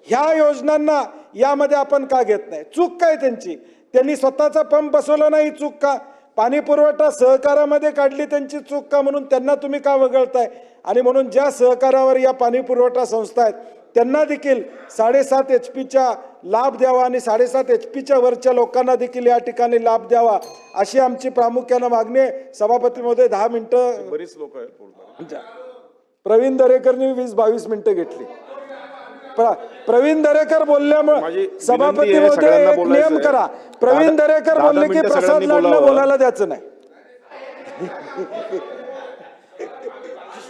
ह्या योजनांना यामध्ये आपण का घेत नाही? चूक काय त्यांची? त्यांनी स्वतःचा पंप बसवला नाही, चूक का? पाणी पुरवठा सहकारामध्ये काढली, त्यांची चूक का? म्हणून त्यांना तुम्ही का वगळताय? आणि म्हणून ज्या सहकारावर या पाणी पुरवठा संस्था आहेत त्यांना देखील 7.5 HP लाभ द्यावा आणि 7.5 HP वरच्या लोकांना देखील या ठिकाणी लाभ द्यावा अशी आमची प्रामुख्याने मागणी आहे. सभापती महोदय 10 मिनिटं. बरीच लोक आहेत. प्रवीण दरेकरनी 20-22 मिनिटं घेतली. प्रवीण दरेकर बोलल्यामुळे सभापती महोदय एक नियम करा. प्रवीण दरेकर बोलले की प्रसाद लाडला बोलायला द्यायचं नाही.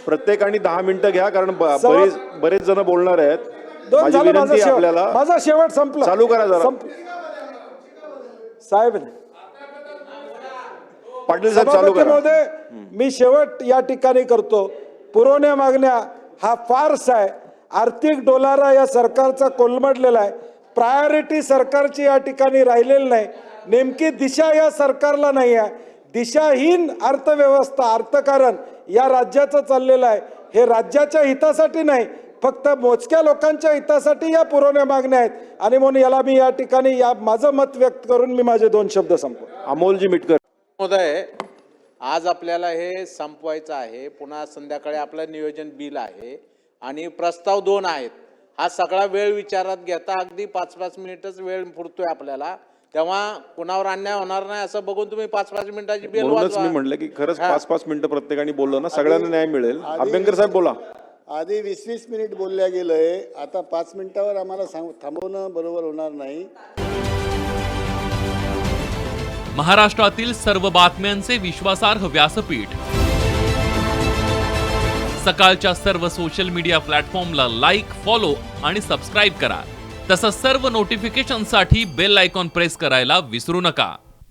प्रत्येकाने 10 मिनिटं घ्या, कारण बरेच जण बोलणार आहेत. माझा शेवट संपला. चालू करा जरा. साहेब पाटील साहेब चालू करा. महोदय मी शेवट या ठिकाणी करतो. पुरवण्या मागण्या हा फार्स आहे. आर्थिक डोलारा या सरकारचा कोलमडलेला आहे. प्रायोरिटी सरकारची या ठिकाणी राहिलेली नाही. नेमकी दिशा या सरकारला नाही आहे. दिशाहीन अर्थव्यवस्था अर्थकारण या राज्याचं चाललेलं आहे. हे राज्याच्या हितासाठी नाही, फक्त मोजक्या लोकांच्या हितासाठी या पुरवण्या मागण्या आहेत. आणि म्हणून याला मी या ठिकाणी माझं मत व्यक्त करून मी माझे 2 शब्द संपवतो. अमोलजी मिटकर महोदय, आज आपल्याला हे संपवायचं आहे. पुन्हा संध्याकाळी आपलं नियोजन बिल आहे आणि प्रस्ताव 2 आहेत. हा सगळा वेळ विचारात घेता अगदी 5-5 मिनिटच वेळ पुरतोय आपल्याला. तेव्हा कुणावर अन्याय होणार नाही असं बघून तुम्ही 5-5 मिनिटाची बिल म्हणूनच मी म्हटलं की खरंच 5-5 मिनिटं प्रत्येकाने बोललं ना सगळ्यांना न्याय मिळेल. अभ्यंकर साहेब बोला. आधी 20-20 मिनिट बोलल्या गेलंय, आता 5 मिनिटावर आम्हाला थांबवणं बरोबर होणार नाही. महाराष्ट्रातील सर्व बातम्यांचे विश्वासार्ह व्यासपीठ. सकाळच्या सर्व सोशल मीडिया प्लॅटफॉर्मला लाईक, फॉलो आणि सबस्क्राईब करा. तसंच सर्व नोटिफिकेशनसाठी बेल आयकॉन प्रेस करायला विसरू नका.